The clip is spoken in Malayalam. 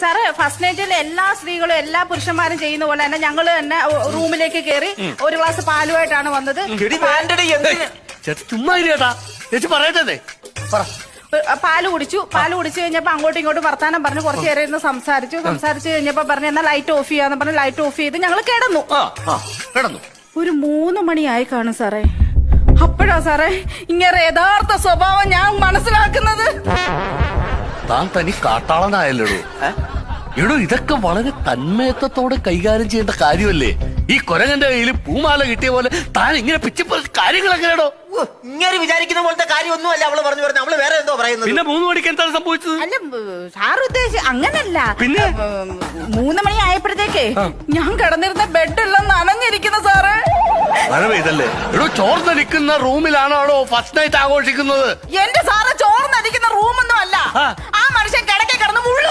സാറ് ഫസ്റ്റ് നൈറ്റിൽ എല്ലാ സ്ത്രീകളും എല്ലാ പുരുഷന്മാരും ചെയ്യുന്ന പോലെ തന്നെ ഞങ്ങൾ തന്നെ റൂമിലേക്ക് കയറി ഒരു ഗ്ലാസ് പാലുമായിട്ടാണ് വന്നത്. ചുമ്മാ ചേട്ടാ ചേച്ചി പറയട്ടെ പറ. പാല് കുടിച്ചു കഴിഞ്ഞപ്പോ അങ്ങോട്ടും ഇങ്ങോട്ടും വർത്താനം പറഞ്ഞു കുറച്ചു നേരം ഇരുന്ന് സംസാരിച്ചു കഴിഞ്ഞപ്പോ പറഞ്ഞു എന്നാ ലൈറ്റ് ഓഫ് ചെയ്യാന്ന് പറഞ്ഞു ലൈറ്റ് ഓഫ് ചെയ്ത് ഞങ്ങൾ കിടന്നു. ഒരു 3 മണിയായി കാണും സാറേ. അപ്പോഴാ സാറേ ഇങ്ങനെ യഥാർത്ഥ സ്വഭാവം ഞാൻ മനസ്സിലാക്കുന്നത്. താൻ തനി കാട്ടാളനായല്ലോ എടോ. ഇതൊക്കെ വളരെ തന്മയത്വത്തോടെ കൈകാര്യം ചെയ്യേണ്ട കാര്യമല്ലേ? ഈ കൊരങ്ങന്റെ കയ്യിൽ പൂമാല കിട്ടിയ പോലെ താൻ ഇങ്ങനെ പിച്ചിപ്പറ കാര്യങ്ങളെങ്ങനെയാണോ? ഇങ്ങനെ വിചാരിക്കുന്ന പോലത്തെ കാര്യമൊന്നുമല്ല അവള് പറഞ്ഞു അവള് വേറെ എന്തോ പറയുന്നത്. പിന്നെ 3 മണിക്ക് എന്താണ് സംഭവിച്ചത്? അല്ല സാർ ഉദ്ദേശിച്ച അങ്ങനല്ല. പിന്നെ 3 മണി ആയപ്പോഴത്തേക്ക് ഞാൻ കിടന്നിരുന്ന ബെഡെല്ലാം നനഞ്ഞിരിക്കുന്ന സാറേ. മഴ പെയ്തല്ലേ എടോ? ചോർന്നടിക്കുന്ന റൂമിലാണോ ഫസ്റ്റ് നൈറ്റ് ആഘോഷിക്കുന്നത്? എന്റെ സാറ് ചോർന്നടിക്കുന്ന റൂമൊന്നും അല്ല. ആ മനുഷ്യൻ കിടക്കെ കിടന്ന് മുള്ളു.